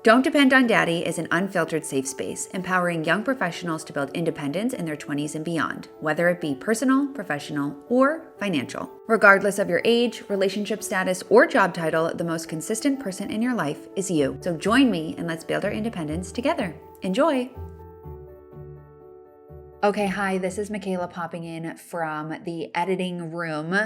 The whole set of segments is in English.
Don't Depend on Daddy is an unfiltered safe space, empowering young professionals to build independence in their 20s and beyond, whether it be personal, professional, or financial. Regardless of your age, relationship status, or job title, the most consistent person in your life is you. So join me and let's build our independence together. Enjoy! Okay, hi, this is Michela popping in from the editing room.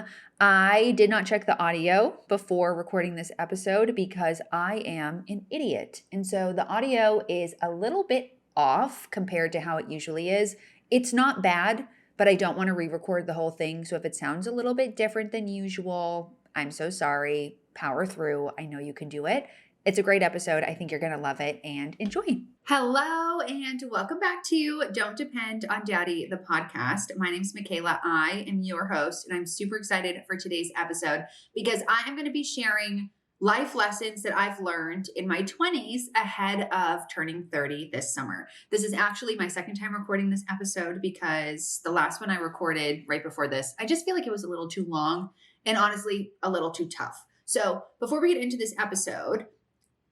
I did not check the audio before recording this episode because I am an idiot. And so the audio is a little bit off compared to how it usually is. It's not bad, but I don't want to re-record the whole thing. So if it sounds a little bit different than usual, I'm so sorry. Power through. I know you can do it. It's a great episode. I think you're going to love it and enjoy. Hello and welcome back to Don't Depend on Daddy, the podcast. My name's Michela. I am your host and I'm super excited for today's episode because I am going to be sharing life lessons that I've learned in my 20s ahead of turning 30 this summer. This is actually my second time recording this episode because the last one I recorded right before this, I just feel like it was a little too long and honestly a little too tough. So before we get into this episode,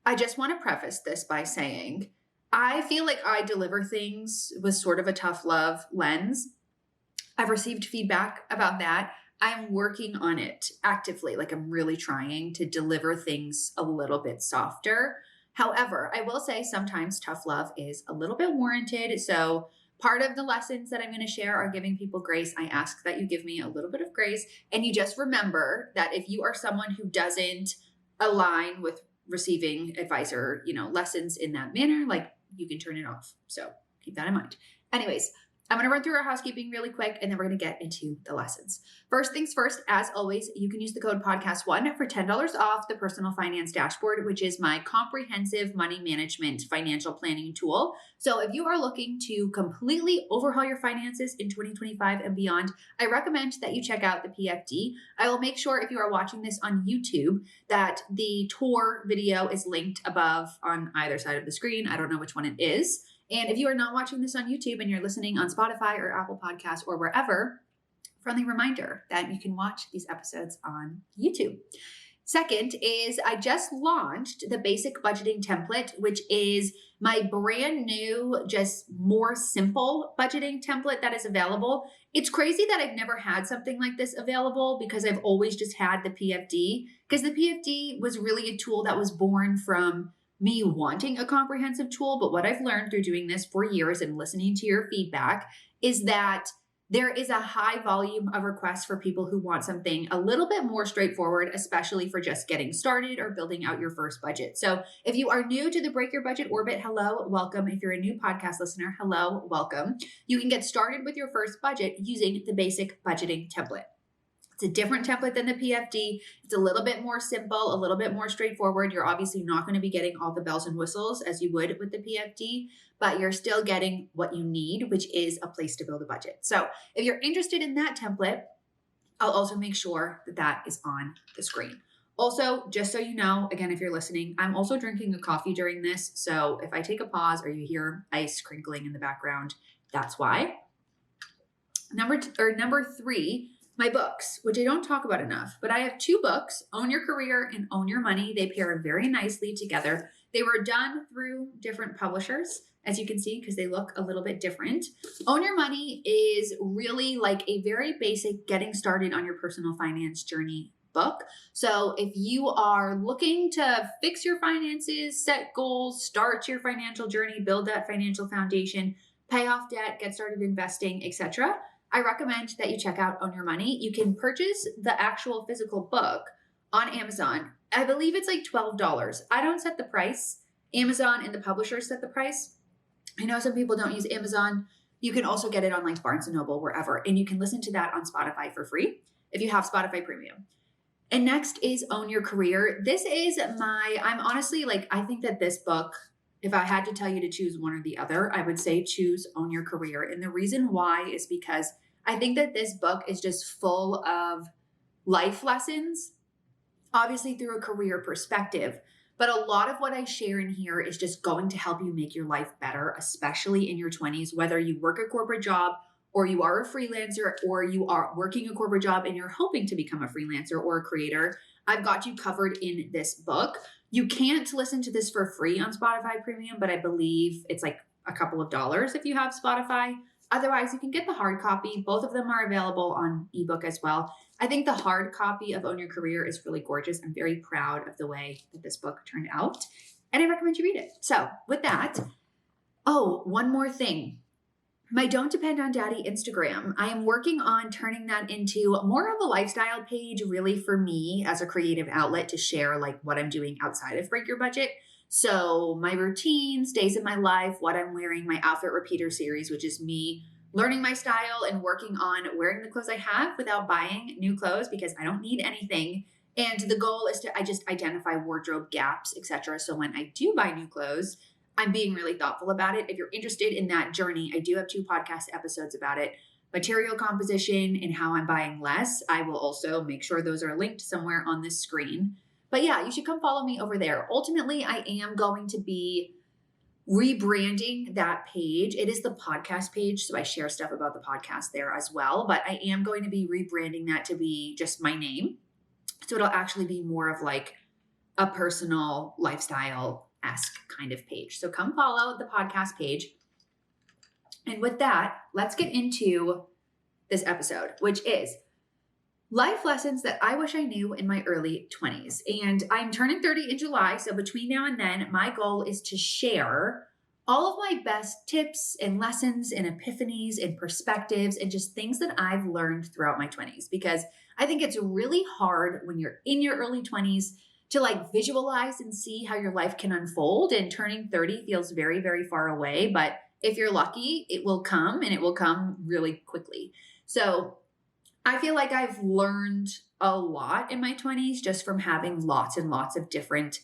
I just want to preface this by saying I feel like I deliver things with sort of a tough love lens. I've received feedback about that. I'm working on it actively. Like I'm really trying to deliver things a little bit softer. However, I will say sometimes tough love is a little bit warranted. So part of the lessons that I'm going to share are giving people grace. I ask that you give me a little bit of grace. And you just remember that if you are someone who doesn't align with receiving advice or, lessons in that manner, like you can turn it off. So keep that in mind. Anyways, I'm going to run through our housekeeping really quick and then we're going to get into the lessons. First things first, as always, you can use the code podcast1 for $10 off the personal finance dashboard, which is my comprehensive money management financial planning tool. So if you are looking to completely overhaul your finances in 2025 and beyond, I recommend that you check out the PFD. I will make sure if you are watching this on YouTube that the tour video is linked above on either side of the screen. I don't know which one it is. And if you are not watching this on YouTube and you're listening on Spotify or Apple Podcasts or wherever, friendly reminder that you can watch these episodes on YouTube. Second is I just launched the basic budgeting template, which is my brand new, just more simple budgeting template that is available. It's crazy that I've never had something like this available because I've always just had the PFD, because the PFD was really a tool that was born from me wanting a comprehensive tool. But what I've learned through doing this for years and listening to your feedback is that there is a high volume of requests for people who want something a little bit more straightforward, especially for just getting started or building out your first budget. So if you are new to the Break Your Budget Orbit, hello, welcome. If you're a new podcast listener, hello, welcome. You can get started with your first budget using the basic budgeting template. It's a different template than the PFD. It's a little bit more simple, a little bit more straightforward. You're obviously not going to be getting all the bells and whistles as you would with the PFD, but you're still getting what you need, which is a place to build a budget. So if you're interested in that template, I'll also make sure that that is on the screen. Also, just so you know, again, if you're listening, I'm also drinking a coffee during this. So if I take a pause or you hear ice crinkling in the background, that's why. Number three, my books, which I don't talk about enough, but I have two books, Own Your Career and Own Your Money. They pair very nicely together. They were done through different publishers, as you can see, because they look a little bit different. Own Your Money is really like a very basic getting started on your personal finance journey book. So if you are looking to fix your finances, set goals, start your financial journey, build that financial foundation, pay off debt, get started investing, etc., I recommend that you check out Own Your Money. You can purchase the actual physical book on Amazon. I believe it's like $12. I don't set the price. Amazon and the publishers set the price. I know some people don't use Amazon. You can also get it on like Barnes & Noble, wherever. And you can listen to that on Spotify for free if you have Spotify Premium. And next is Own Your Career. This is I'm honestly like, I think that this book, if I had to tell you to choose one or the other, I would say choose Own Your Career. And the reason why is because I think that this book is just full of life lessons, obviously through a career perspective. But a lot of what I share in here is just going to help you make your life better, especially in your 20s, whether you work a corporate job or you are a freelancer or you are working a corporate job and you're hoping to become a freelancer or a creator. I've got you covered in this book. You can't listen to this for free on Spotify Premium, but I believe it's like a couple of dollars if you have Spotify. Otherwise, you can get the hard copy. Both of them are available on ebook as well. I think the hard copy of Own Your Career is really gorgeous. I'm very proud of the way that this book turned out, and I recommend you read it. So with that, one more thing. My Don't Depend on Daddy Instagram. I am working on turning that into more of a lifestyle page, really for me as a creative outlet to share like what I'm doing outside of Break Your Budget. So my routines, days of my life, what I'm wearing, my outfit repeater series, which is me learning my style and working on wearing the clothes I have without buying new clothes because I don't need anything. And the goal is to just identify wardrobe gaps, etc. So when I do buy new clothes, I'm being really thoughtful about it. If you're interested in that journey, I do have 2 podcast episodes about it. Material composition and how I'm buying less. I will also make sure those are linked somewhere on this screen. But yeah, you should come follow me over there. Ultimately, I am going to be rebranding that page. It is the podcast page, so I share stuff about the podcast there as well. But I am going to be rebranding that to be just my name. So it'll actually be more of like a personal lifestyle-esque kind of page. So come follow the podcast page. And with that, let's get into this episode, which is life lessons that I wish I knew in my early 20s. And I'm turning 30 in July. So between now and then, my goal is to share all of my best tips and lessons and epiphanies and perspectives and just things that I've learned throughout my 20s. Because I think it's really hard when you're in your early 20s to like visualize and see how your life can unfold. And turning 30 feels very, very far away. But if you're lucky, it will come, and it will come really quickly. So I feel like I've learned a lot in my 20s just from having lots and lots of different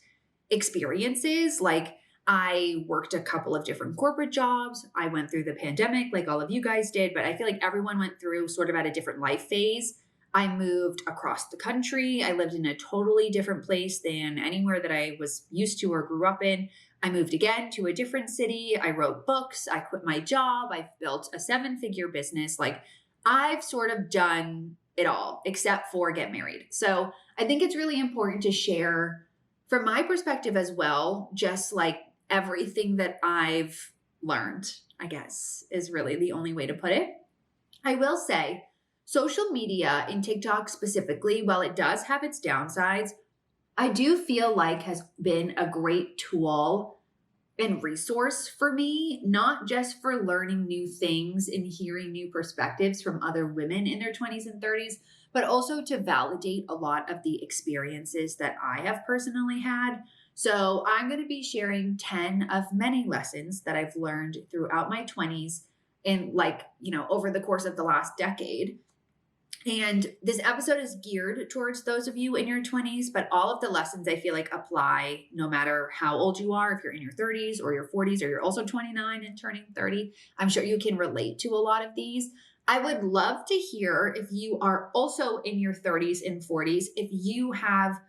experiences. Like I worked a couple of different corporate jobs. I went through the pandemic like all of you guys did, but I feel like everyone went through sort of at a different life phase. I moved across the country. I lived in a totally different place than anywhere that I was used to or grew up in. I moved again to a different city. I wrote books. I quit my job. I've built a 7-figure business. Like I've sort of done it all except for get married. So I think it's really important to share from my perspective as well, just like everything that I've learned, I guess, is really the only way to put it. I will say social media and TikTok specifically, while it does have its downsides, I do feel like has been a great tool and resource for me, not just for learning new things and hearing new perspectives from other women in their 20s and 30s, but also to validate a lot of the experiences that I have personally had. So I'm going to be sharing 10 of many lessons that I've learned throughout my 20s and over the course of the last decade. And this episode is geared towards those of you in your 20s, but all of the lessons I feel like apply no matter how old you are, if you're in your 30s or your 40s, or you're also 29 and turning 30. I'm sure you can relate to a lot of these. I would love to hear if you are also in your 30s and 40s, if you have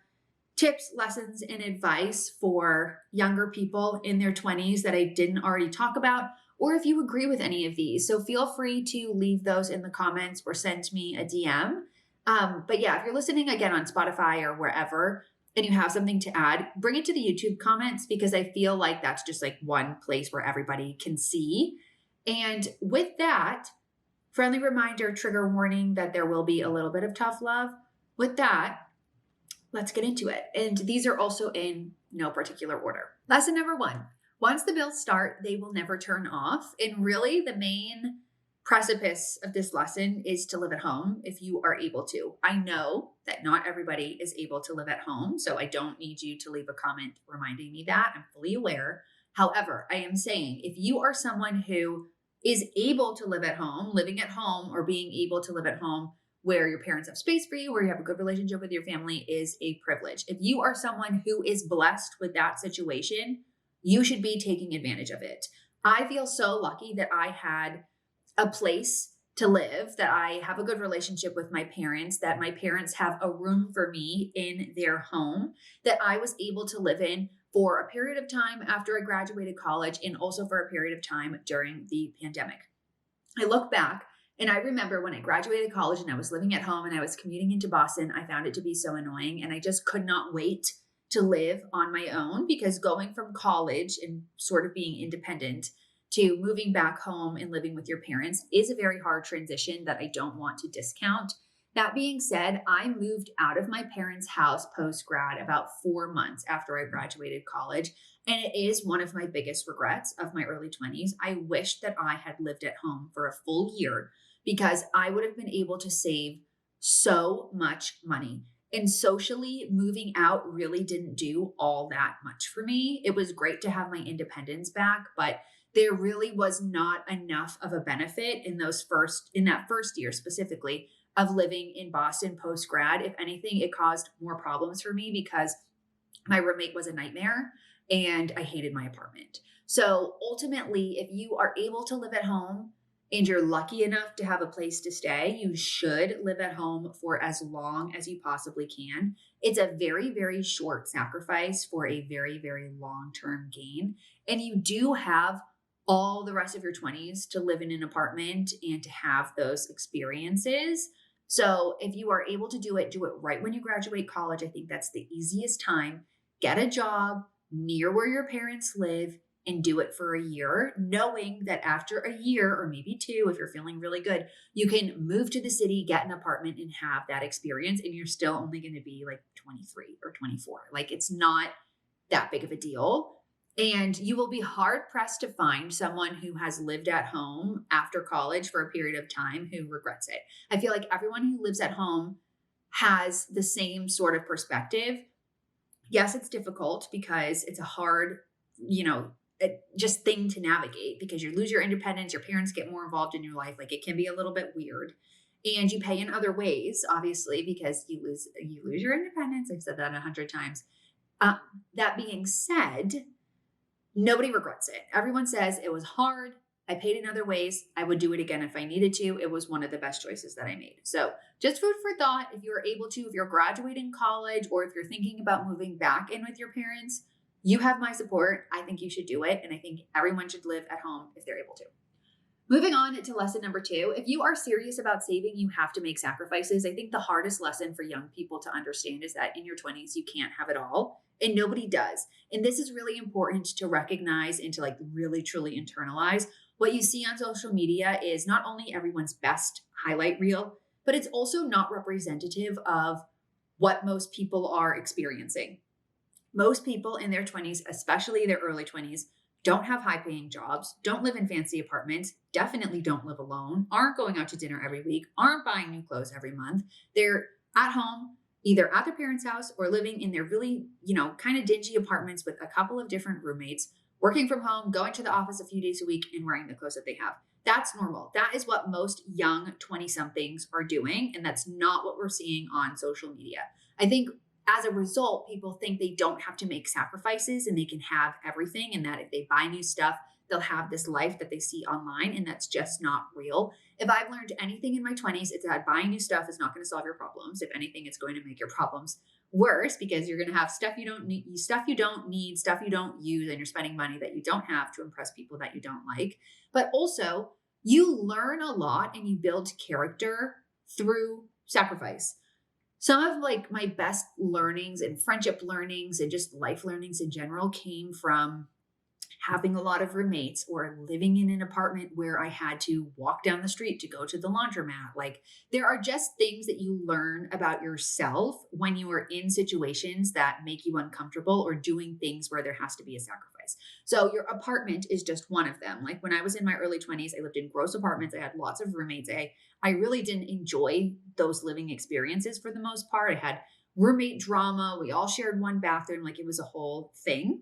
tips, lessons, and advice for younger people in their 20s that I didn't already talk about, or if you agree with any of these. So feel free to leave those in the comments or send me a DM. But yeah, if you're listening again on Spotify or wherever, and you have something to add, bring it to the YouTube comments, because I feel like that's just like one place where everybody can see. And with that, friendly reminder, trigger warning that there will be a little bit of tough love. With that, let's get into it. And these are also in no particular order. Lesson number 1. Once the bills start, they will never turn off. And really the main precipice of this lesson is to live at home if you are able to. I know that not everybody is able to live at home, so I don't need you to leave a comment reminding me that. I'm fully aware. However, I am saying if you are someone who is able to live at home, living at home, or being able to live at home where your parents have space for you, where you have a good relationship with your family, is a privilege. If you are someone who is blessed with that situation, you should be taking advantage of it. I feel so lucky that I had a place to live, that I have a good relationship with my parents, that my parents have a room for me in their home, that I was able to live in for a period of time after I graduated college, and also for a period of time during the pandemic. I look back and I remember when I graduated college and I was living at home and I was commuting into Boston, I found it to be so annoying, and I just could not wait to live on my own, because going from college and sort of being independent to moving back home and living with your parents is a very hard transition that I don't want to discount. That being said, I moved out of my parents' house post grad about 4 months after I graduated college. And it is one of my biggest regrets of my early 20s. I wish that I had lived at home for a full year, because I would have been able to save so much money. And socially, moving out really didn't do all that much for me. It was great to have my independence back, but there really was not enough of a benefit in that first year specifically of living in Boston post grad. If anything, it caused more problems for me because my roommate was a nightmare and I hated my apartment. So ultimately, if you are able to live at home and you're lucky enough to have a place to stay, you should live at home for as long as you possibly can. It's a very, very short sacrifice for a very, very long-term gain. And you do have all the rest of your 20s to live in an apartment and to have those experiences. So if you are able to do it right when you graduate college. I think that's the easiest time. Get a job near where your parents live and do it for a year, knowing that after a year or maybe two, if you're feeling really good, you can move to the city, get an apartment, and have that experience. And you're still only going to be like 23 or 24. Like, it's not that big of a deal. And you will be hard pressed to find someone who has lived at home after college for a period of time who regrets it. I feel like everyone who lives at home has the same sort of perspective. Yes, it's difficult because it's a hard, just thing to navigate, because you lose your independence, your parents get more involved in your life. Like, it can be a little bit weird. And you pay in other ways, obviously, because you lose your independence. I've said that 100 times. That being said, nobody regrets it. Everyone says it was hard. I paid in other ways. I would do it again if I needed to. It was one of the best choices that I made. So just food for thought. If you're able to, if you're graduating college, or if you're thinking about moving back in with your parents, you have my support. I think you should do it. And I think everyone should live at home if they're able to. Moving on to lesson number 2, if you are serious about saving, you have to make sacrifices. I think the hardest lesson for young people to understand is that in your 20s, you can't have it all, and nobody does. And this is really important to recognize and to like really truly internalize. What you see on social media is not only everyone's best highlight reel, but it's also not representative of what most people are experiencing. Most people in their 20s, especially their early 20s, don't have high paying jobs, don't live in fancy apartments, definitely don't live alone, aren't going out to dinner every week, aren't buying new clothes every month. They're at home, either at their parents' house or living in their really, kind of dingy apartments with a couple of different roommates, working from home, going to the office a few days a week, and wearing the clothes that they have. That's normal. That is what most young 20-somethings are doing. And that's not what we're seeing on social media. I think as a result, people think they don't have to make sacrifices and they can have everything, and that if they buy new stuff, they'll have this life that they see online, and that's just not real. If I've learned anything in my 20s, it's that buying new stuff is not going to solve your problems. If anything, it's going to make your problems worse, because you're going to have stuff you don't need, stuff you don't use, and you're spending money that you don't have to impress people that you don't like. But also, you learn a lot and you build character through sacrifice. Some of like my best learnings and friendship learnings and just life learnings in general came from having a lot of roommates or living in an apartment where I had to walk down the street to go to the laundromat. Like, there are just things that you learn about yourself when you are in situations that make you uncomfortable or doing things where there has to be a sacrifice. So your apartment is just one of them. Like, when I was in my early 20s, I lived in gross apartments. I had lots of roommates. I really didn't enjoy those living experiences for the most part. I had roommate drama. We all shared one bathroom. Like, it was a whole thing.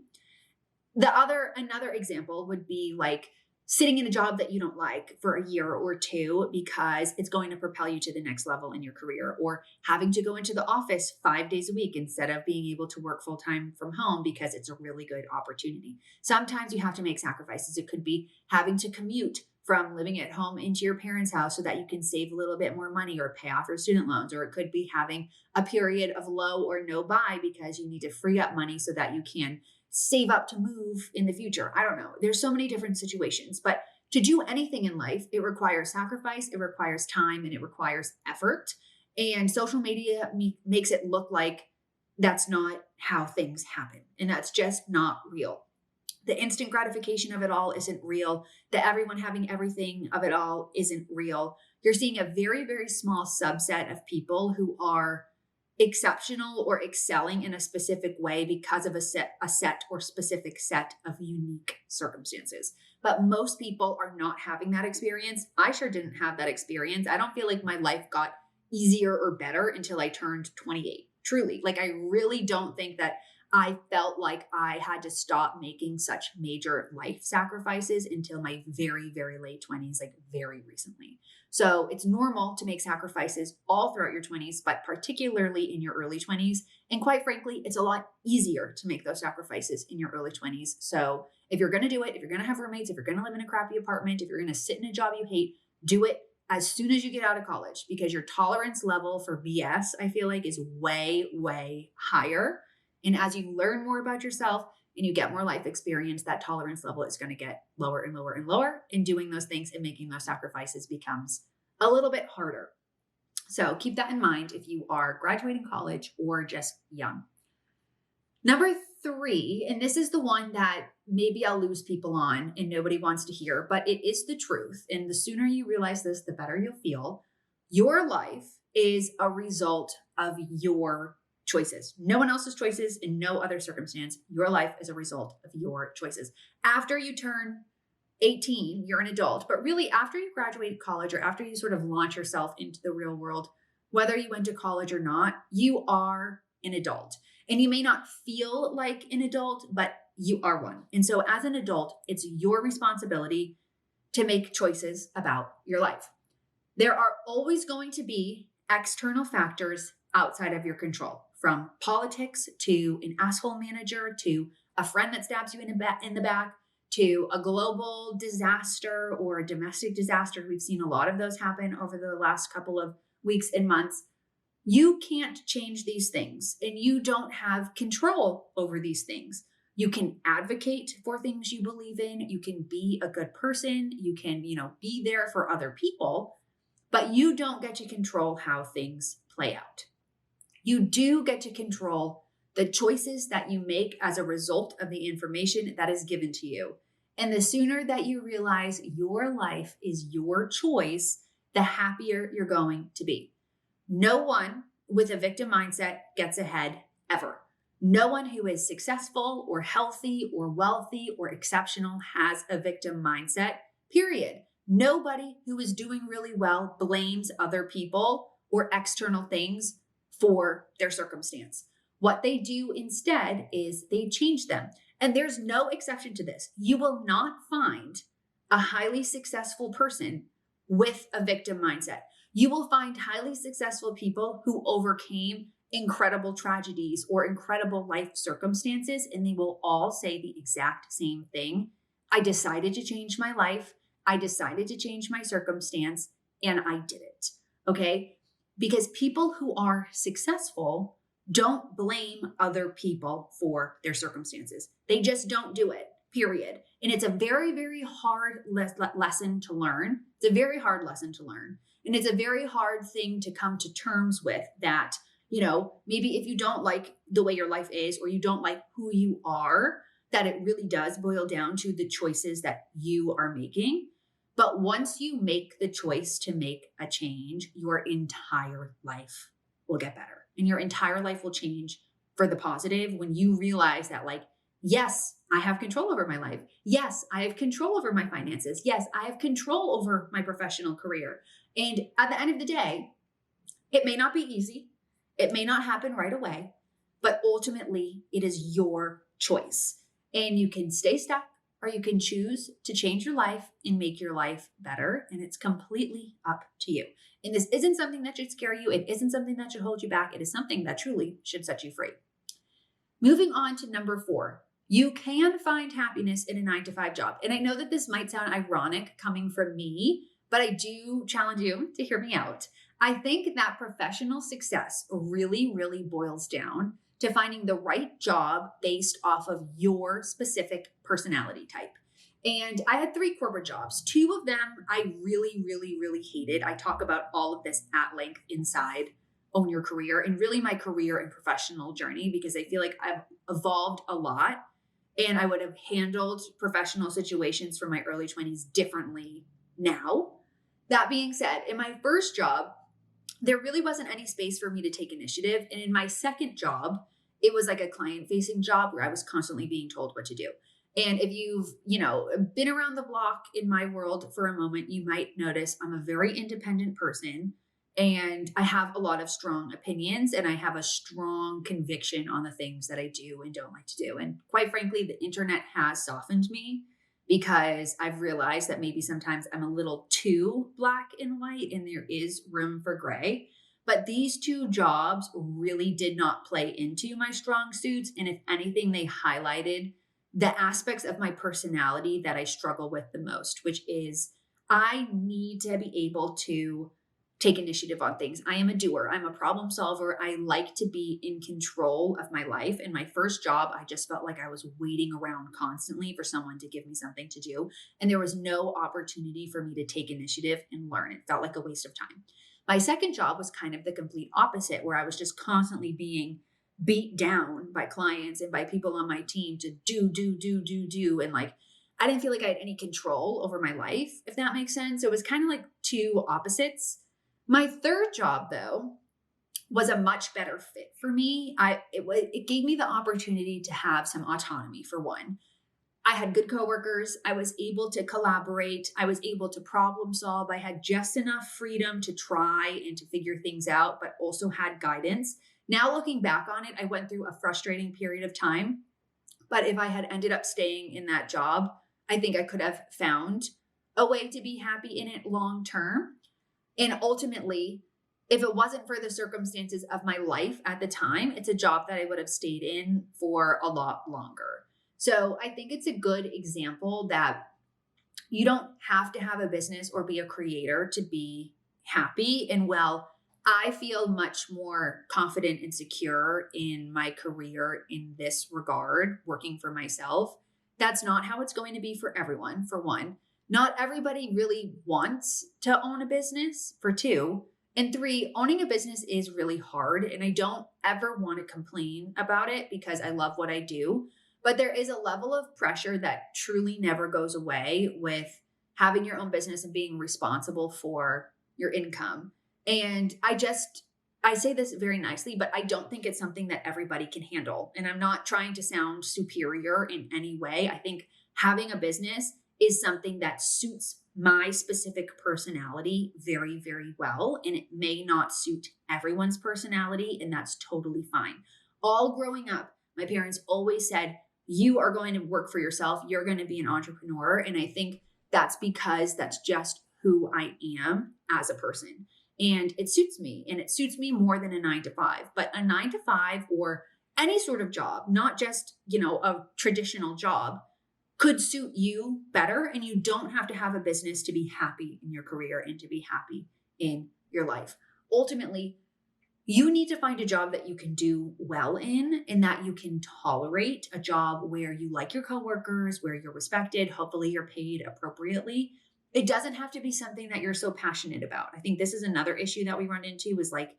Another example would be like sitting in a job that you don't like for a year or two because it's going to propel you to the next level in your career, or having to go into the office 5 days a week instead of being able to work full time from home because it's a really good opportunity. Sometimes you have to make sacrifices. It could be having to commute from living at home into your parents' house so that you can save a little bit more money or pay off your student loans, or it could be having a period of low or no buy because you need to free up money so that you can save up to move in the future. I don't know. There's so many different situations, but to do anything in life, it requires sacrifice, it requires time, and it requires effort. And social media makes it look like That's not how things happen. And that's just not real. The instant gratification of it all isn't real. The everyone having everything of it all isn't real. You're seeing a very, very small subset of people who are exceptional or excelling in a specific way because of a set or specific set of unique circumstances. But most people are not having that experience. I sure didn't have that experience. I don't feel like my life got easier or better until I turned 28. Truly, like I really don't think that I felt like I had to stop making such major life sacrifices until my very, very late 20s, like very recently. So it's normal to make sacrifices all throughout your 20s, but particularly in your early 20s. And quite frankly, it's a lot easier to make those sacrifices in your early 20s. So if you're going to do it, if you're going to have roommates, if you're going to live in a crappy apartment, if you're going to sit in a job you hate, do it as soon as you get out of college, because your tolerance level for BS, I feel like, is way, way higher. And as you learn more about yourself and you get more life experience, that tolerance level is going to get lower and lower and lower. And doing those things and making those sacrifices becomes a little bit harder. So keep that in mind if you are graduating college or just young. Number 3, and this is the one that maybe I'll lose people on and nobody wants to hear, but it is the truth. And the sooner you realize this, the better you'll feel. Your life is a result of your choices. No one else's choices in no other circumstance. Your life is a result of your choices. After you turn 18, you're an adult, but really after you graduate college or after you sort of launch yourself into the real world, whether you went to college or not, you are an adult. And you may not feel like an adult, but you are one. And so as an adult, it's your responsibility to make choices about your life. There are always going to be external factors outside of your control, from politics to an asshole manager to a friend that stabs you in the back to a global disaster or a domestic disaster. We've seen a lot of those happen over the last couple of weeks and months. You can't change these things and you don't have control over these things. You can advocate for things you believe in. You can be a good person. You can, be there for other people, but you don't get to control how things play out. You do get to control the choices that you make as a result of the information that is given to you. And the sooner that you realize your life is your choice, the happier you're going to be. No one with a victim mindset gets ahead ever. No one who is successful or healthy or wealthy or exceptional has a victim mindset, period. Nobody who is doing really well blames other people or external things for their circumstance. What they do instead is they change them. And there's no exception to this. You will not find a highly successful person with a victim mindset. You will find highly successful people who overcame incredible tragedies or incredible life circumstances, and they will all say the exact same thing. I decided to change my life. I decided to change my circumstance, and I did it. Okay? Because people who are successful don't blame other people for their circumstances. They just don't do it, period. And it's a very, very hard lesson to learn. It's a very hard lesson to learn. And it's a very hard thing to come to terms with that, maybe if you don't like the way your life is or you don't like who you are, that it really does boil down to the choices that you are making. But once you make the choice to make a change, your entire life will get better. And your entire life will change for the positive when you realize that, yes, I have control over my life. Yes, I have control over my finances. Yes, I have control over my professional career. And at the end of the day, it may not be easy. It may not happen right away, but ultimately it is your choice. And you can stay stuck or you can choose to change your life and make your life better. And it's completely up to you. And this isn't something that should scare you. It isn't something that should hold you back. It is something that truly should set you free. Moving on to number 4, you can find happiness in a 9-to-5 job. And I know that this might sound ironic coming from me, but I do challenge you to hear me out. I think that professional success really, really boils down to finding the right job based off of your specific personality type. And I had 3 corporate jobs. 2 of them I really, really, really hated. I talk about all of this at length inside own your career and really my career and professional journey, because I feel like I've evolved a lot and I would have handled professional situations from my early 20s differently now. That being said, in my first job, there really wasn't any space for me to take initiative. And in my second job, it was like a client facing job where I was constantly being told what to do. And if you've, been around the block in my world for a moment, you might notice I'm a very independent person and I have a lot of strong opinions and I have a strong conviction on the things that I do and don't like to do. And quite frankly, the internet has softened me because I've realized that maybe sometimes I'm a little too black and white and there is room for gray. But these two jobs really did not play into my strong suits. And if anything, they highlighted the aspects of my personality that I struggle with the most, which is I need to be able to take initiative on things. I am a doer. I'm a problem solver. I like to be in control of my life. In my first job, I just felt like I was waiting around constantly for someone to give me something to do. And there was no opportunity for me to take initiative and learn. It felt like a waste of time. My second job was kind of the complete opposite, where I was just constantly being beat down by clients and by people on my team to do. And like, I didn't feel like I had any control over my life, if that makes sense. So it was kind of like two opposites. My third job, though, was a much better fit for me. It gave me the opportunity to have some autonomy, for one. I had good coworkers. I was able to collaborate. I was able to problem solve. I had just enough freedom to try and to figure things out, but also had guidance. Now, looking back on it, I went through a frustrating period of time. But if I had ended up staying in that job, I think I could have found a way to be happy in it long term. And ultimately, if it wasn't for the circumstances of my life at the time, it's a job that I would have stayed in for a lot longer. So I think it's a good example that you don't have to have a business or be a creator to be happy. And I feel much more confident and secure in my career in this regard, working for myself. That's not how it's going to be for everyone, for one. Not everybody really wants to own a business, for two. And three, owning a business is really hard. And I don't ever want to complain about it because I love what I do. But there is a level of pressure that truly never goes away with having your own business and being responsible for your income. And I say this very nicely, but I don't think it's something that everybody can handle. And I'm not trying to sound superior in any way. I think having a business is something that suits my specific personality very, very well. And it may not suit everyone's personality, and that's totally fine. All growing up, my parents always said, you are going to work for yourself. You're going to be an entrepreneur. And I think that's because that's just who I am as a person. And it suits me, and it suits me more than a 9-to-5. But a 9-to-5 or any sort of job, not just, a traditional job, could suit you better. And you don't have to have a business to be happy in your career and to be happy in your life. Ultimately, you need to find a job that you can do well in and that you can tolerate, a job where you like your coworkers, where you're respected, hopefully you're paid appropriately. It doesn't have to be something that you're so passionate about. I think this is another issue that we run into is like,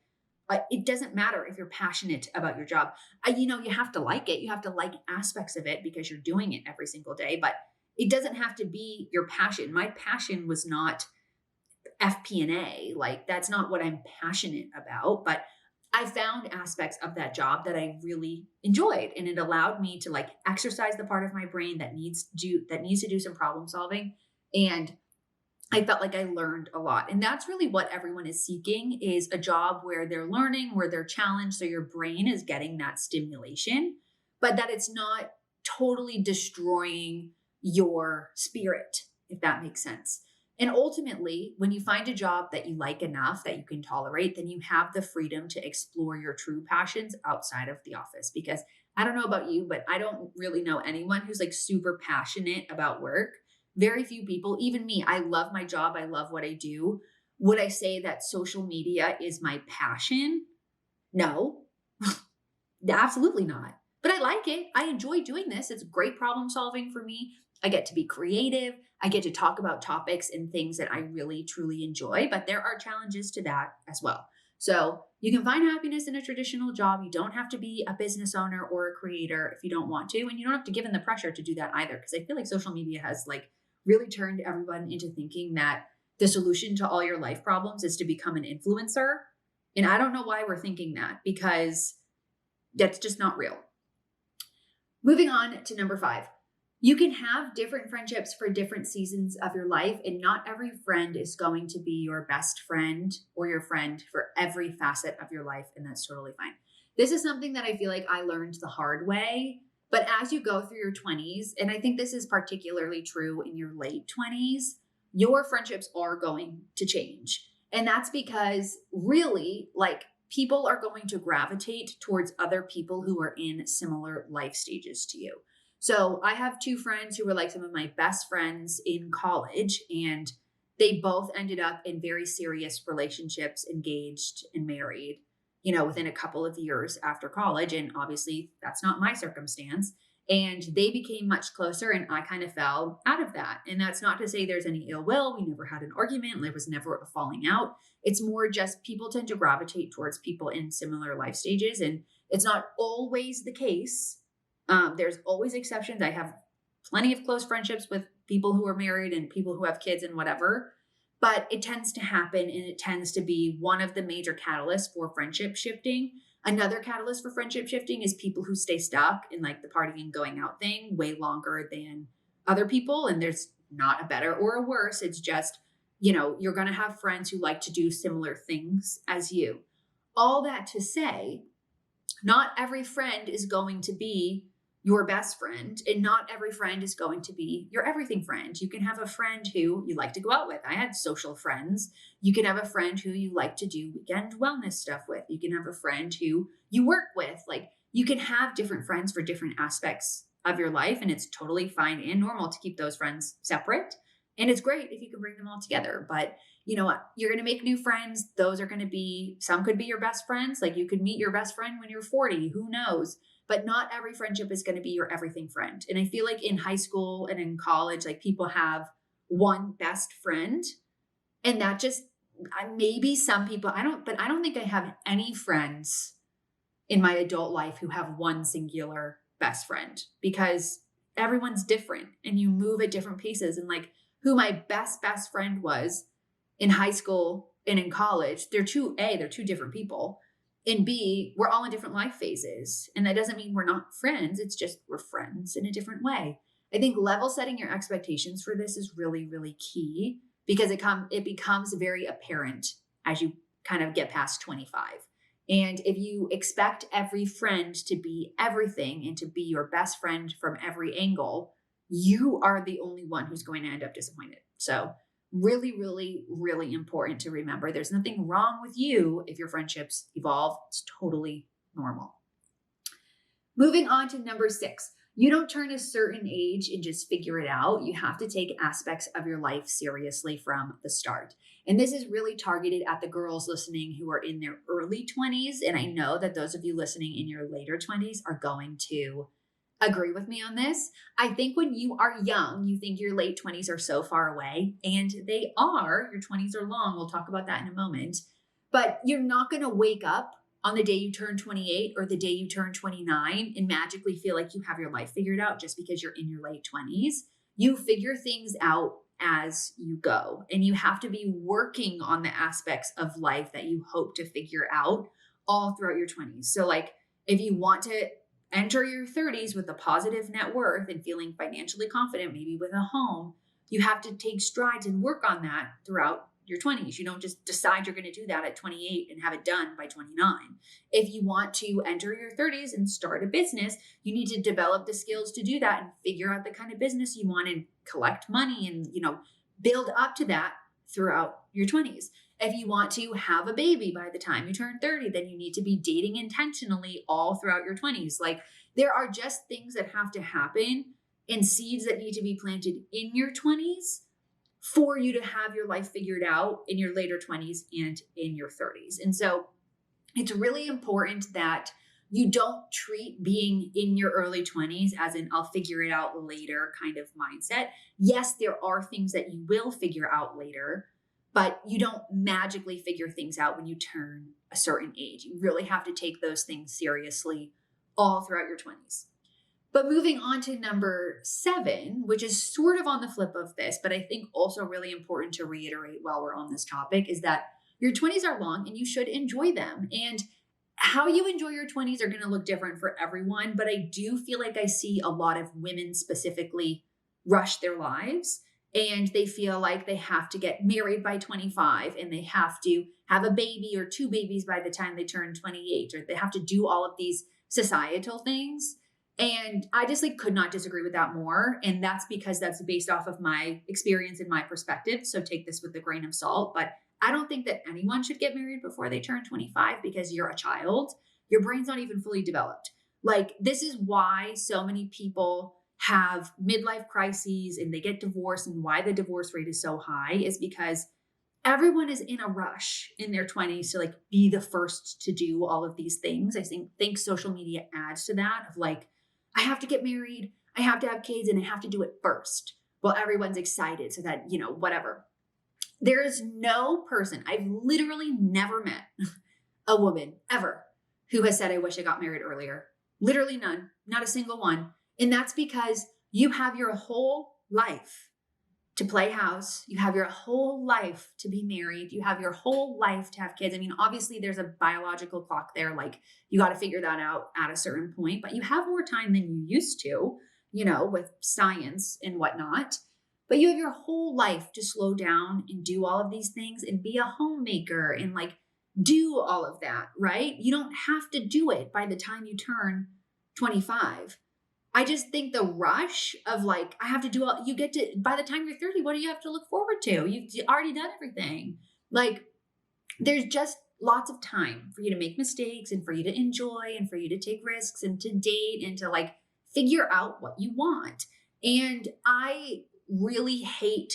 it doesn't matter if you're passionate about your job. You have to like it. You have to like aspects of it because you're doing it every single day, but it doesn't have to be your passion. My passion was not FP&A. Like, that's not what I'm passionate about, but I found aspects of that job that I really enjoyed, and it allowed me to like exercise the part of my brain that needs to do some problem solving. And I felt like I learned a lot. And that's really what everyone is seeking, is a job where they're learning, where they're challenged. So your brain is getting that stimulation, but that it's not totally destroying your spirit, if that makes sense. And ultimately, when you find a job that you like enough that you can tolerate, then you have the freedom to explore your true passions outside of the office. Because I don't know about you, but I don't really know anyone who's like super passionate about work. Very few people, even me. I love my job. I love what I do. Would I say that social media is my passion? No, absolutely not. But I like it. I enjoy doing this. It's great problem solving for me. I get to be creative. I get to talk about topics and things that I really, truly enjoy. But there are challenges to that as well. So you can find happiness in a traditional job. You don't have to be a business owner or a creator if you don't want to. And you don't have to give in the pressure to do that either. Because I feel like social media has like really turned everyone into thinking that the solution to all your life problems is to become an influencer. And I don't know why we're thinking that, because that's just not real. Moving on to number 5. You can have different friendships for different seasons of your life, and not every friend is going to be your best friend or your friend for every facet of your life, and that's totally fine. This is something that I feel like I learned the hard way, but as you go through your 20s, and I think this is particularly true in your late 20s, your friendships are going to change. And that's because really, like, people are going to gravitate towards other people who are in similar life stages to you. So I have 2 friends who were like some of my best friends in college, and they both ended up in very serious relationships, engaged and married, within a couple of years after college. And obviously that's not my circumstance. And they became much closer, and I kind of fell out of that. And that's not to say there's any ill will. We never had an argument. There was never a falling out. It's more just people tend to gravitate towards people in similar life stages. And it's not always the case. There's always exceptions. I have plenty of close friendships with people who are married and people who have kids and whatever, but it tends to happen, and it tends to be one of the major catalysts for friendship shifting. Another catalyst for friendship shifting is people who stay stuck in like the partying going out thing way longer than other people. And there's not a better or a worse. It's just, you're going to have friends who like to do similar things as you. All that to say, not every friend is going to be your best friend, and not every friend is going to be your everything friend. You can have a friend who you like to go out with. I had social friends. You can have a friend who you like to do weekend wellness stuff with. You can have a friend who you work with. Like, you can have different friends for different aspects of your life, and it's totally fine and normal to keep those friends separate. And it's great if you can bring them all together. But you know what? You're going to make new friends. Those are going to be, some could be your best friends. Like, you could meet your best friend when you're 40. Who knows? But not every friendship is going to be your everything friend. And I feel like in high school and in college, like, people have one best friend, and that just, maybe some people, I don't think I have any friends in my adult life who have one singular best friend, because everyone's different and you move at different paces. And like, who my best friend was in high school and in college, they're two different people. And B, we're all in different life phases. And that doesn't mean we're not friends. It's just we're friends in a different way. I think level setting your expectations for this is really, really key, because it becomes very apparent as you kind of get past 25. And if you expect every friend to be everything and to be your best friend from every angle, you are the only one who's going to end up disappointed. So really, really, really important to remember. There's nothing wrong with you if your friendships evolve. It's totally normal. Moving on to number 6. You don't turn a certain age and just figure it out. You have to take aspects of your life seriously from the start. And this is really targeted at the girls listening who are in their early 20s. And I know that those of you listening in your later 20s are going to agree with me on this. I think when you are young, you think your late 20s are so far away, and they are. Your 20s are long. We'll talk about that in a moment. But you're not going to wake up on the day you turn 28 or the day you turn 29 and magically feel like you have your life figured out just because you're in your late 20s. You figure things out as you go, and you have to be working on the aspects of life that you hope to figure out all throughout your 20s. So like, if you want to enter your 30s with a positive net worth and feeling financially confident, maybe with a home, you have to take strides and work on that throughout your 20s. You don't just decide you're going to do that at 28 and have it done by 29. If you want to enter your 30s and start a business, you need to develop the skills to do that and figure out the kind of business you want and collect money and, build up to that throughout your 20s. If you want to have a baby by the time you turn 30, then you need to be dating intentionally all throughout your 20s. Like, there are just things that have to happen and seeds that need to be planted in your 20s for you to have your life figured out in your later 20s and in your 30s. And so it's really important that you don't treat being in your early 20s as an I'll figure it out later kind of mindset. Yes, there are things that you will figure out later, but you don't magically figure things out when you turn a certain age. You really have to take those things seriously all throughout your 20s. But moving on to number 7, which is sort of on the flip of this, but I think also really important to reiterate while we're on this topic, is that your 20s are long and you should enjoy them. And how you enjoy your 20s are going to look different for everyone. But I do feel like I see a lot of women specifically rush their lives, and they feel like they have to get married by 25 and they have to have a baby or 2 babies by the time they turn 28, or they have to do all of these societal things. And I just could not disagree with that more. And that's because that's based off of my experience and my perspective. So take this with a grain of salt. But I don't think that anyone should get married before they turn 25 because you're a child. Your brain's not even fully developed. This is why so many people have midlife crises and they get divorced, and why the divorce rate is so high is because everyone is in a rush in their 20s to be the first to do all of these things. I think social media adds to that of I have to get married, I have to have kids, and I have to do it first. Well, everyone's excited so that, whatever. There is no person, I've literally never met a woman ever who has said, I wish I got married earlier. Literally none, not a single one. And that's because you have your whole life to play house. You have your whole life to be married. You have your whole life to have kids. I mean, obviously there's a biological clock there. You got to figure that out at a certain point, but you have more time than you used to, with science and whatnot. But you have your whole life to slow down and do all of these things and be a homemaker and do all of that, right? You don't have to do it by the time you turn 25. I just think the rush of I have to do all, you get to, by the time you're 30, what do you have to look forward to? You've already done everything. There's just lots of time for you to make mistakes and for you to enjoy and for you to take risks and to date and to figure out what you want. And I really hate,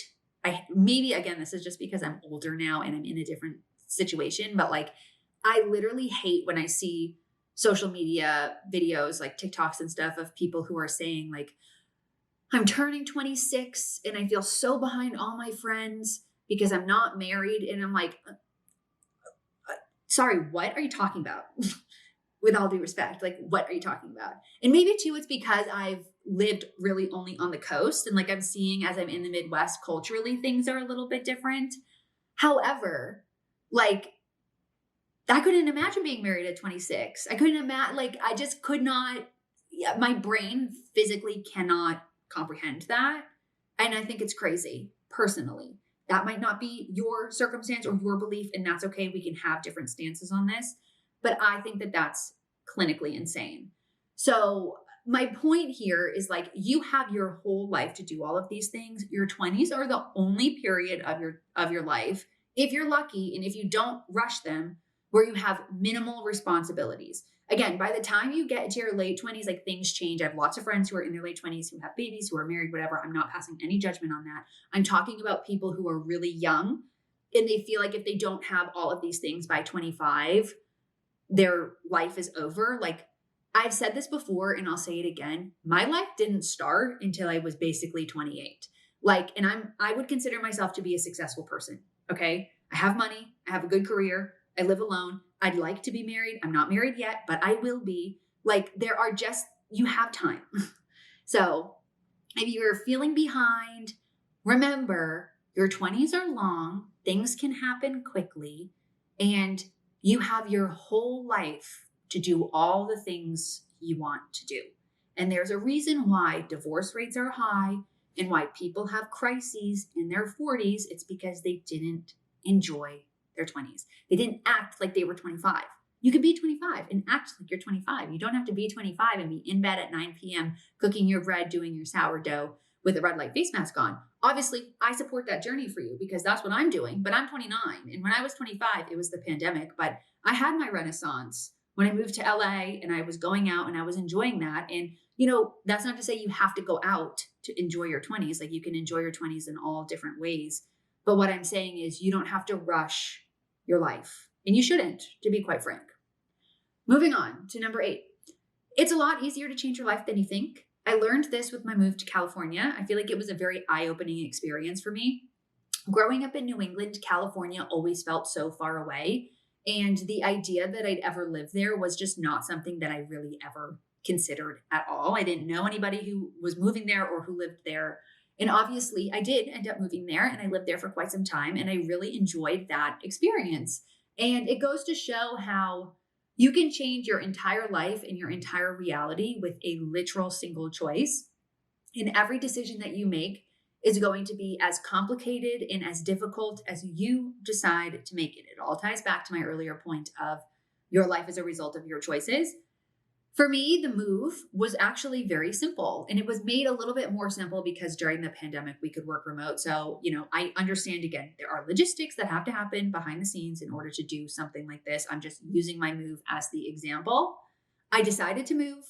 maybe again, this is just because I'm older now and I'm in a different situation, but I literally hate when I see social media videos TikToks and stuff of people who are saying I'm turning 26 and I feel so behind all my friends because I'm not married. And I'm sorry, what are you talking about? With all due respect, what are you talking about? And maybe too, it's because I've lived really only on the coast and I'm seeing as I'm in the Midwest culturally, things are a little bit different. However, I couldn't imagine being married at 26. I couldn't imagine, I just could not, my brain physically cannot comprehend that. And I think it's crazy, personally. That might not be your circumstance or your belief, and that's okay. We can have different stances on this. But I think that that's clinically insane. So my point here is you have your whole life to do all of these things. Your 20s are the only period of your life, if you're lucky and if you don't rush them, where you have minimal responsibilities. Again, by the time you get to your late 20s, things change. I have lots of friends who are in their late 20s who have babies, who are married, whatever. I'm not passing any judgment on that. I'm talking about people who are really young and they feel if they don't have all of these things by 25, their life is over. I've said this before and I'll say it again. My life didn't start until I was basically 28. And I would consider myself to be a successful person. Okay. I have money. I have a good career. I live alone. I'd like to be married. I'm not married yet, but I will be. You have time. So if you're feeling behind, remember your 20s are long. Things can happen quickly. And you have your whole life to do all the things you want to do. And there's a reason why divorce rates are high and why people have crises in their 40s. It's because they didn't enjoy their 20s. They didn't act like they were 25. You could be 25 and act like you're 25. You don't have to be 25 and be in bed at 9 p.m. cooking your bread, doing your sourdough with a red light face mask on. Obviously, I support that journey for you because that's what I'm doing, but I'm 29. And when I was 25, it was the pandemic, but I had my renaissance when I moved to LA and I was going out and I was enjoying that. And, that's not to say you have to go out to enjoy your 20s. You can enjoy your 20s in all different ways. But what I'm saying is you don't have to rush your life, and you shouldn't, to be quite frank. Moving on to number 8. It's a lot easier to change your life than you think. I learned this with my move to California. I feel like it was a very eye-opening experience for me. Growing up in New England, California always felt so far away. And the idea that I'd ever live there was just not something that I really ever considered at all. I didn't know anybody who was moving there or who lived there. And obviously, I did end up moving there and I lived there for quite some time. And I really enjoyed that experience. And it goes to show how you can change your entire life and your entire reality with a literal single choice. And every decision that you make is going to be as complicated and as difficult as you decide to make it. It all ties back to my earlier point of your life as a result of your choices. For me, the move was actually very simple, and it was made a little bit more simple because during the pandemic, we could work remote. So, I understand, again, there are logistics that have to happen behind the scenes in order to do something like this. I'm just using my move as the example. I decided to move.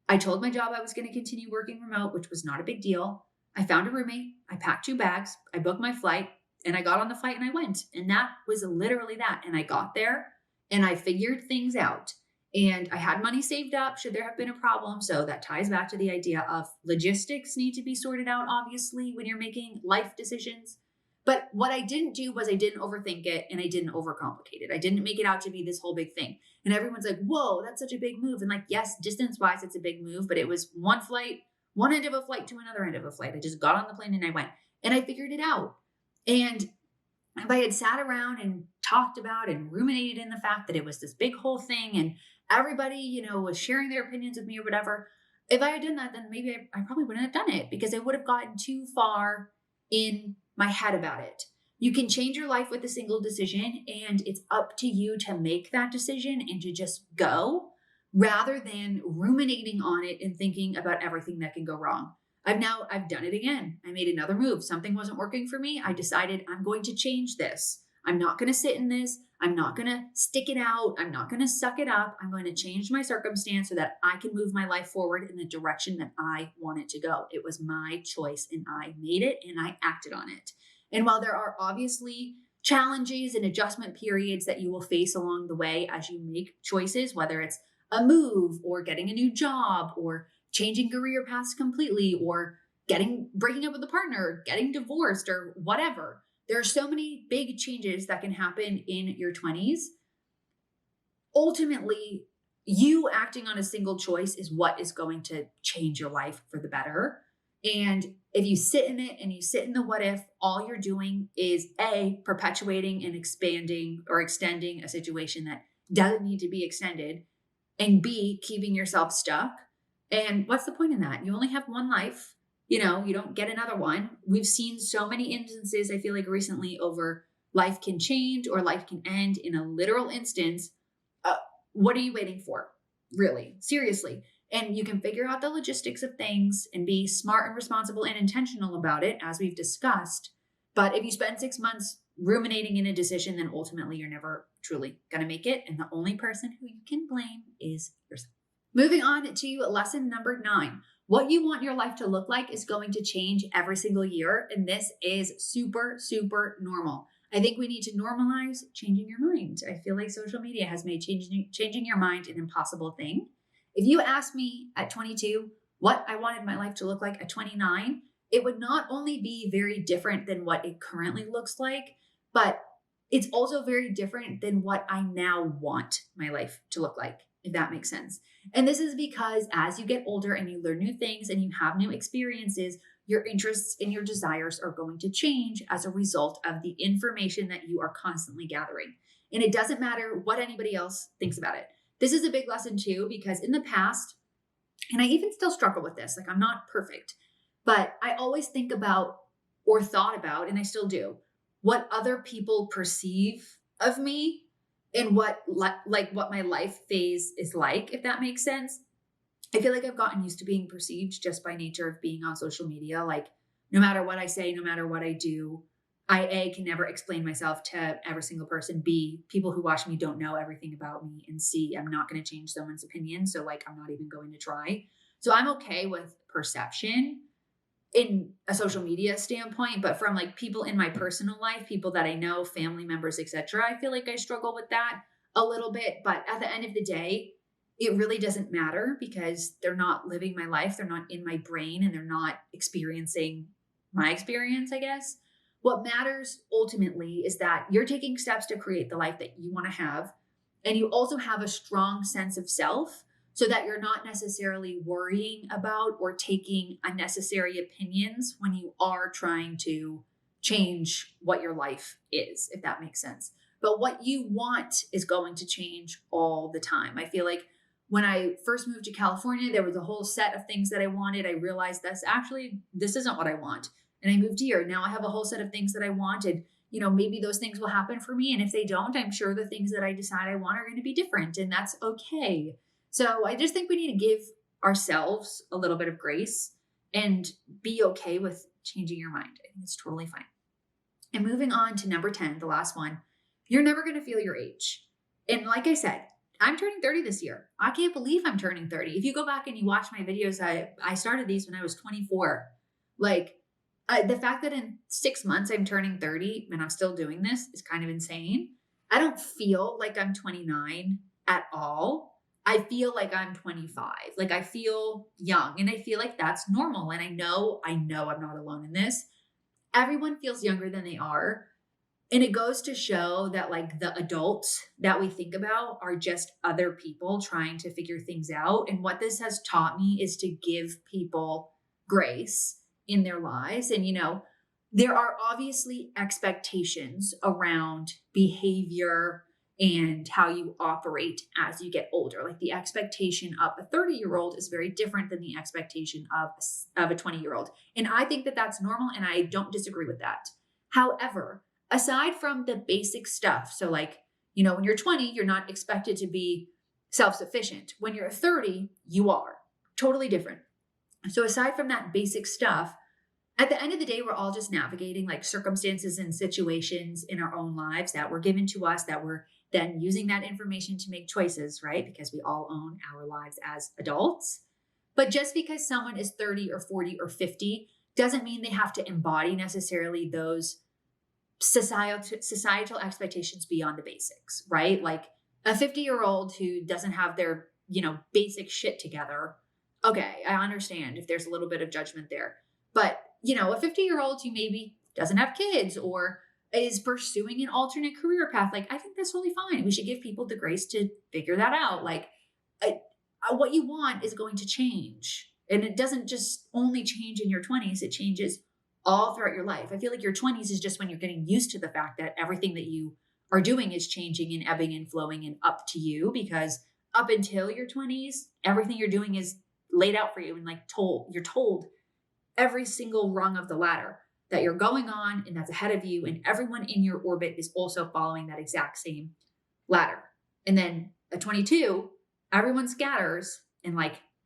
I told my job I was going to continue working remote, which was not a big deal. I found a roommate. I packed 2 bags. I booked my flight and I got on the flight and I went. And that was literally that. And I got there and I figured things out. And I had money saved up should there have been a problem. So that ties back to the idea of logistics need to be sorted out, obviously, when you're making life decisions. But what I didn't do was I didn't overthink it and I didn't overcomplicate it. I didn't make it out to be this whole big thing. And everyone's like, whoa, that's such a big move. And like, yes, distance wise, it's a big move, but it was one flight, one end of a flight to another end of a flight. I just got on the plane and I went and I figured it out. And if I had sat around and talked about and ruminated in the fact that it was this big whole thing and everybody, was sharing their opinions with me or whatever, if I had done that, then maybe I probably wouldn't have done it because I would have gotten too far in my head about it. You can change your life with a single decision, and it's up to you to make that decision and to just go rather than ruminating on it and thinking about everything that can go wrong. I've done it again. I made another move. Something wasn't working for me. I decided I'm going to change this. I'm not going to sit in this. I'm not going to stick it out. I'm not going to suck it up. I'm going to change my circumstance so that I can move my life forward in the direction that I want it to go. It was my choice and I made it and I acted on it. And while there are obviously challenges and adjustment periods that you will face along the way as you make choices, whether it's a move or getting a new job or changing career paths completely or breaking up with a partner, getting divorced or whatever. There are so many big changes that can happen in your 20s. Ultimately, you acting on a single choice is what is going to change your life for the better. And if you sit in it and you sit in the what if, all you're doing is A, perpetuating and expanding or extending a situation that doesn't need to be extended, and B, keeping yourself stuck. And what's the point in that? You only have one life. You don't get another one. We've seen so many instances, I feel like recently, over life can change or life can end in a literal instance. What are you waiting for? Really, seriously. And you can figure out the logistics of things and be smart and responsible and intentional about it, as we've discussed. But if you spend 6 months ruminating in a decision, then ultimately you're never truly going to make it. And the only person who you can blame is yourself. Moving on to lesson number 9. What you want your life to look like is going to change every single year. And this is super, super normal. I think we need to normalize changing your mind. I feel like social media has made changing your mind an impossible thing. If you asked me at 22 what I wanted my life to look like at 29, it would not only be very different than what it currently looks like, but it's also very different than what I now want my life to look like, if that makes sense. And this is because as you get older and you learn new things and you have new experiences, your interests and your desires are going to change as a result of the information that you are constantly gathering. And it doesn't matter what anybody else thinks about it. This is a big lesson too, because in the past, and I even still struggle with this, like I'm not perfect, but I always think about or thought about, and I still do, what other people perceive of me and what my life phase is like, if that makes sense. I feel like I've gotten used to being perceived just by nature of being on social media. Like no matter what I say, no matter what I do, I A, can never explain myself to every single person. B, people who watch me don't know everything about me. And C, I'm not going to change someone's opinion. So like, I'm not even going to try. So I'm okay with perception in a social media standpoint, but from like people in my personal life, people that I know, family members, etc., I feel like I struggle with that a little bit. But at the end of the day, it really doesn't matter because they're not living my life. They're not in my brain and they're not experiencing my experience, I guess. What matters ultimately is that you're taking steps to create the life that you want to have. And you also have a strong sense of self so that you're not necessarily worrying about or taking unnecessary opinions when you are trying to change what your life is, if that makes sense. But what you want is going to change all the time. I feel like when I first moved to California, there was a whole set of things that I wanted. I realized this isn't what I want. And I moved here. Now I have a whole set of things that I wanted. Maybe those things will happen for me. And if they don't, I'm sure the things that I decide I want are going to be different. And that's okay. So I just think we need to give ourselves a little bit of grace and be okay with changing your mind. I think it's totally fine. And moving on to number 10, the last one, you're never going to feel your age. And like I said, I'm turning 30 this year. I can't believe I'm turning 30. If you go back and you watch my videos, I started these when I was 24. The fact that in 6 months I'm turning 30 and I'm still doing this is kind of insane. I don't feel like I'm 29 at all. I feel like I'm 25. Like I feel young, and I feel like that's normal. And I know I'm not alone in this. Everyone feels younger than they are. And it goes to show that like the adults that we think about are just other people trying to figure things out. And what this has taught me is to give people grace in their lives. And, there are obviously expectations around behavior and how you operate as you get older. Like the expectation of a 30-year-old is very different than the expectation of a 20-year-old. And I think that that's normal, and I don't disagree with that. However, aside from the basic stuff, so like, when you're 20, you're not expected to be self-sufficient. When you're 30, you are. Totally different. So aside from that basic stuff, at the end of the day, we're all just navigating like circumstances and situations in our own lives that were given to us, that we're then using that information to make choices, right? Because we all own our lives as adults. But just because someone is 30 or 40 or 50 doesn't mean they have to embody necessarily those societal expectations beyond the basics, right? Like a 50-year-old who doesn't have their, basic shit together. Okay, I understand if there's a little bit of judgment there. But, a 50-year-old who maybe doesn't have kids or is pursuing an alternate career path, like I think that's totally fine. We should give people the grace to figure that out. Like what you want is going to change. And it doesn't just only change in your 20s, it changes all throughout your life. I feel like your 20s is just when you're getting used to the fact that everything that you are doing is changing and ebbing and flowing and up to you, because up until your 20s, everything you're doing is laid out for you and you're told every single rung of the ladder that you're going on and that's ahead of you, and everyone in your orbit is also following that exact same ladder. And then at 22, everyone scatters, and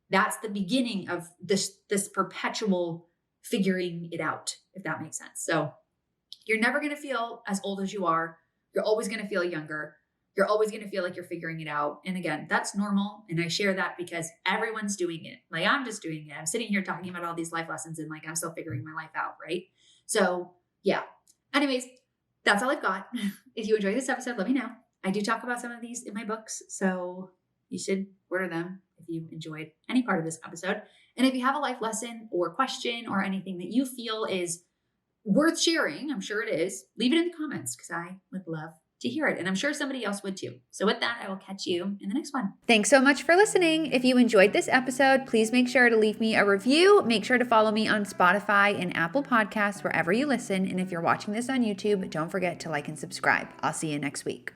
that's the beginning of this perpetual figuring it out, if that makes sense. So you're never going to feel as old as you are. You're always going to feel younger. You're always going to feel like you're figuring it out. And again, that's normal. And I share that because everyone's doing it. Like I'm just doing it. I'm sitting here talking about all these life lessons and I'm still figuring my life out. Right. So yeah. Anyways, that's all I've got. If you enjoyed this episode, let me know. I do talk about some of these in my books, so you should order them if you enjoyed any part of this episode. And if you have a life lesson or question or anything that you feel is worth sharing, I'm sure it is, leave it in the comments because I would love to hear it. And I'm sure somebody else would too. So with that, I will catch you in the next one. Thanks so much for listening. If you enjoyed this episode, please make sure to leave me a review. Make sure to follow me on Spotify and Apple Podcasts, wherever you listen. And if you're watching this on YouTube, don't forget to like and subscribe. I'll see you next week.